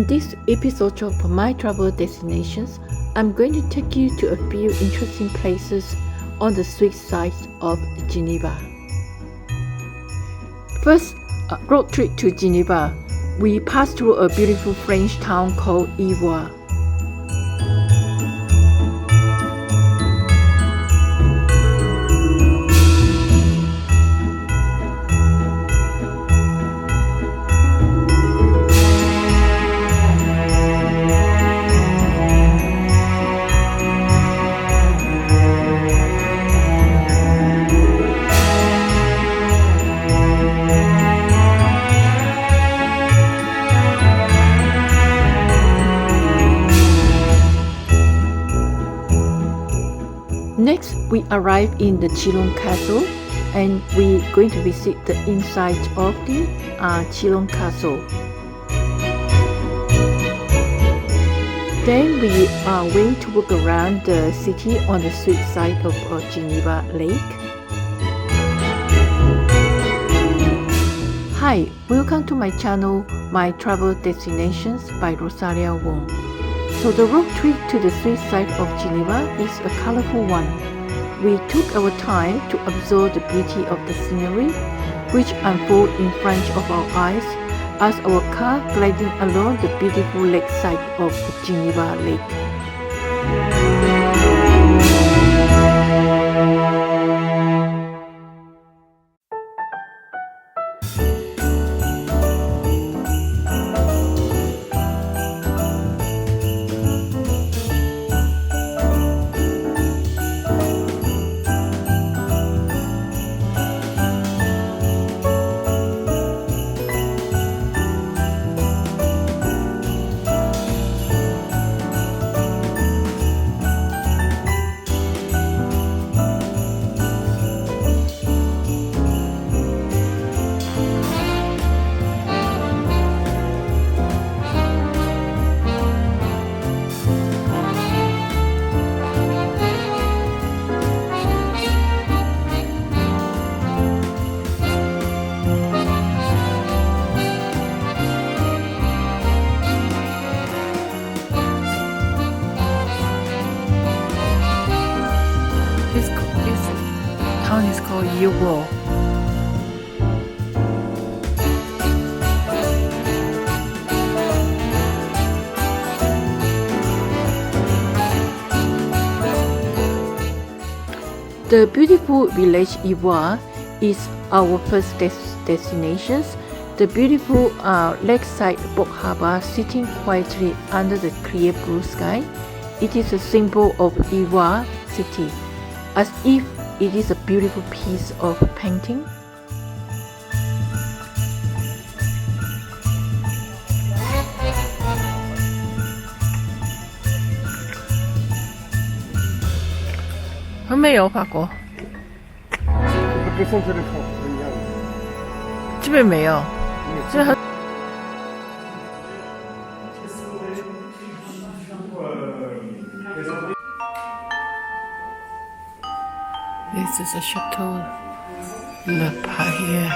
this episode of My Travel Destinations, I'm going to take you to a few interesting places on the Swiss side of Geneva. First, a road trip to Geneva. We pass through a beautiful French town called Yvoire. Next, we arrive in the Chillon Castle and we're going to visit the inside of the Chillon Castle. Then we are going to walk around the city on the Swiss side of Geneva Lake. Hi, welcome to my channel, My Travel Destinations by Rosalia Wong. So the road trip to the Swiss side of Geneva is a colorful one. We took our time to observe the beauty of the scenery, which unfolds in front of our eyes as our car gliding along the beautiful lakeside of Geneva Lake. This town is called Yvoire. The beautiful village Yvoire is our first destination. The beautiful lakeside boat harbor sitting quietly under the clear blue sky. It is a symbol of Yvoire city, as if it is a beautiful piece of painting.没有法国，这边没有，这很。This is a Chateau Le Paillet.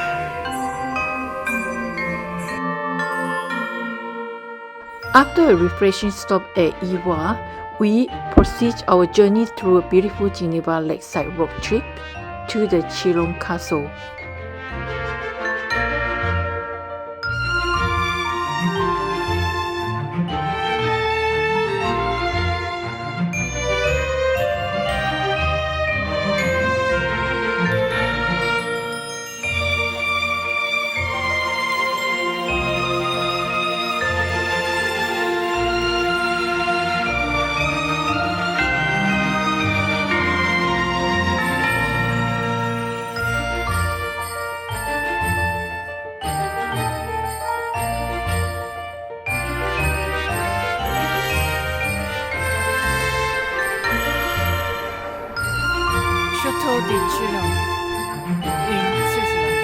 After a refreshing stop at Yvoire, we proceed our journey through a beautiful Geneva lakeside road trip to the Chillon Castle. Chateau de Chillon in Switzerland.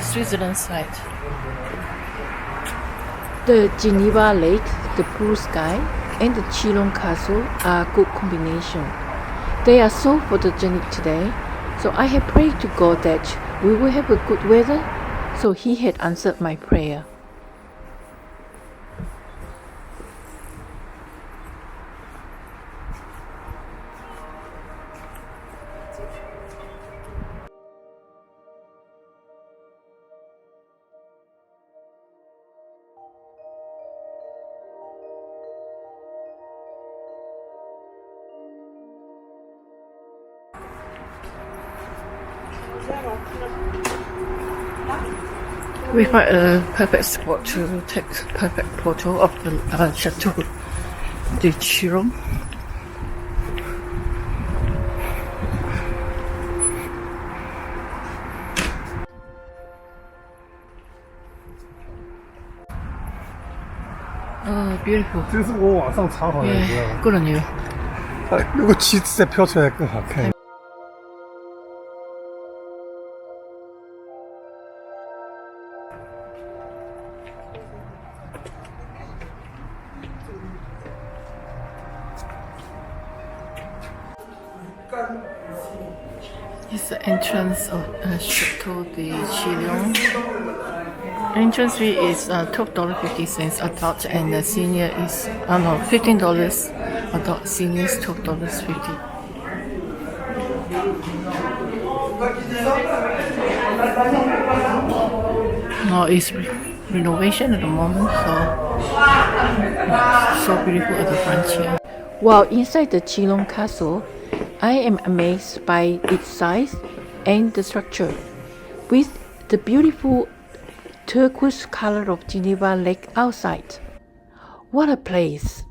Switzerland side. The Geneva Lake, the blue sky, and the Chillon Castle are a good combination. They are so photogenic today, so I have prayed to God that we will have a good weather, so He had answered my prayer. We find a perfect spot to take perfect photo of the Chateau de Chillon. Oh, beautiful. 这个是我网上查好的，你知道 Yeah, 吗？ good on you. 如果旗帜再飘出来更好看。 It's the entrance of Chateau de Chillon. Entrance fee is $12.50 adult, and the senior is $15 adult. Senior is $12.50. No, it's renovation at the moment, so beautiful at the front here. While inside the Chillon Castle, I am amazed by its size and the structure. With the beautiful turquoise color of Geneva Lake outside. What a place!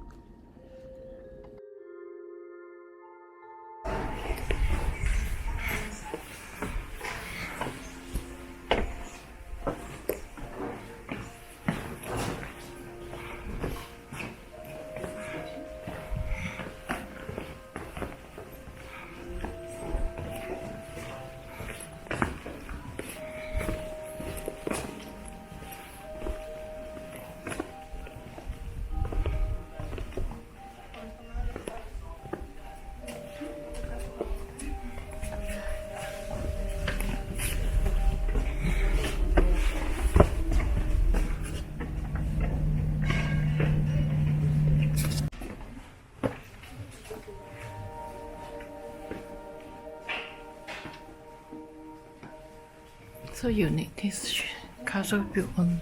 So unique. This castle built on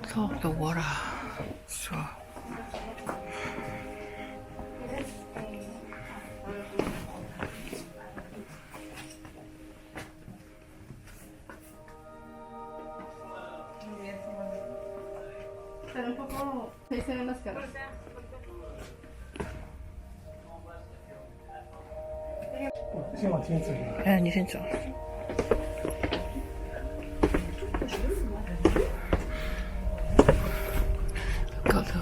top of the water. So Oh, 先往前走。你先走。Got the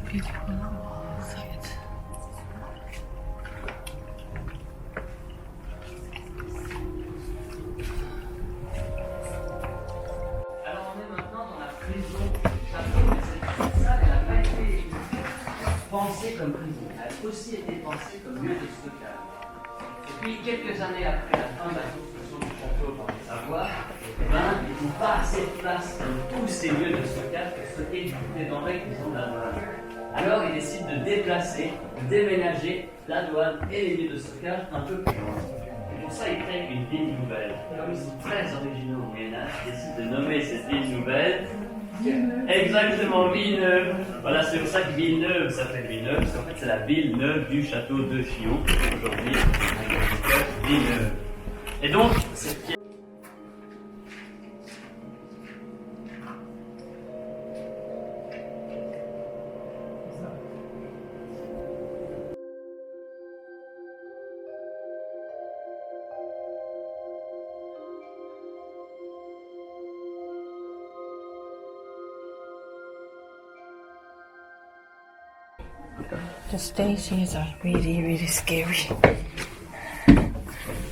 beautiful sight. Alors on est maintenant dans la prison du château, mais cette salle n'a pas été pensée comme prison, elle a aussi été pensée comme lieu de stockage. Et puis quelques années après la fin de la construction du château par les Savoies, ils n'ont pas assez de place dans tous ces lieux de stockage pour stocker toutes les denrées qui sont de la douane. Alors ils décident de déplacer, de déménager la douane et les lieux de stockage un peu plus loin. Et pour ça, ils créent une ville nouvelle. Comme ils sont très originaux au Moyen-Âge, ils décident de nommer cette ville nouvelle exactement Villeneuve. Voilà, c'est pour ça que Villeneuve s'appelle Villeneuve, parce qu'en fait c'est la ville neuve du château de Chillon, aujourd'hui, Villeneuve. Et donc, cette pierre. The stages are really, really scary.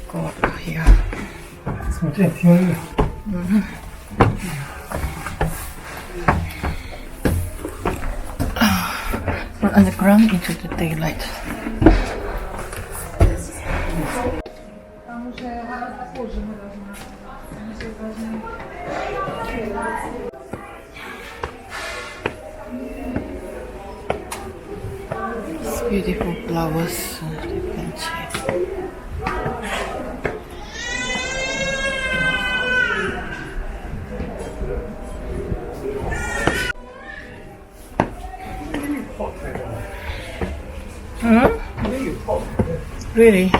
Go up here. 怎么变天了？ From underground into the daylight. It's beautiful flowers. You can see. Really?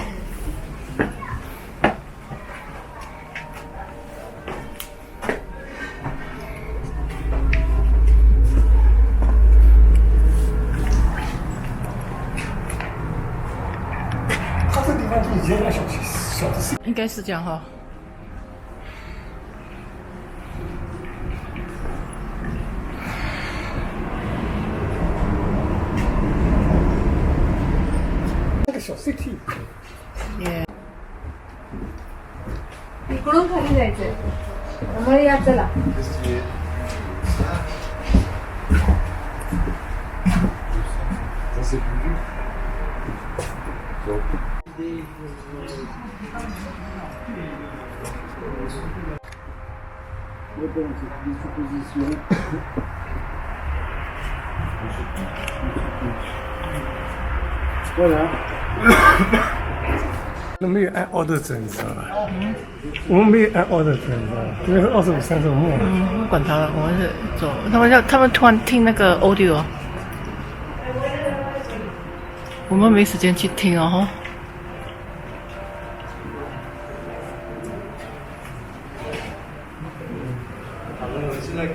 它这地方就以前那小的应该是这样哈。那个小 city。 Yeah. इकडून खाली जायचंय त्यामुळे या चला没有按 order 整，你知道吧？我们没有按 order 整，你知道吧？因为是25、30末。不管他了，我们是走。他们突然听那个 audio， 我们没时间去听哦哈。现在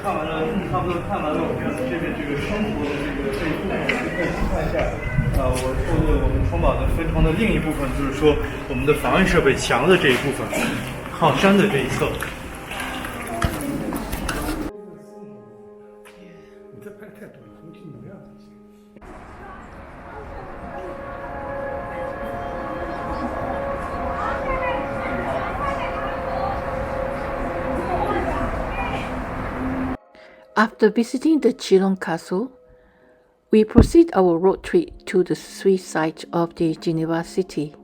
看完了，差不多看完了我们这边这个生活的这一部分，可以看一下。我做的我们冲宝的分成的另一部分，就是说我们的防御设备墙的这一部分，靠山的这一侧。你这拍的太多了，空气能量不行。 After visiting the Chillon Castle, we proceed our road trip to the Swiss side of the Geneva city.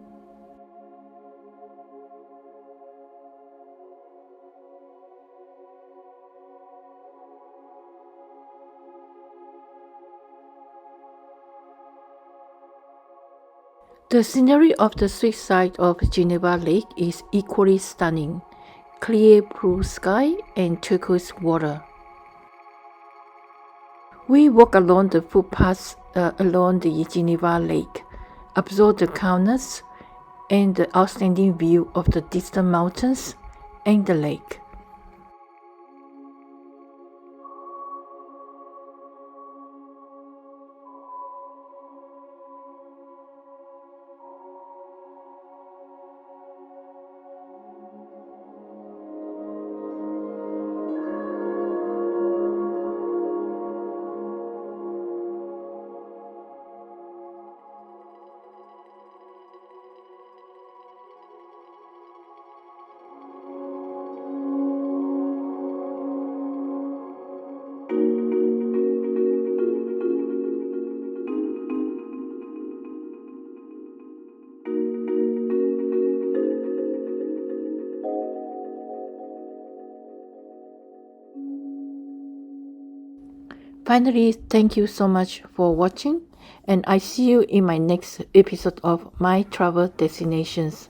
The scenery of the Swiss side of Geneva Lake is equally stunning, clear blue sky and turquoise water. We walk along the footpaths along the Geneva Lake, absorb the calmness and the outstanding view of the distant mountains and the lake. Finally, thank you so much for watching, and I see you in my next episode of My Travel Destinations.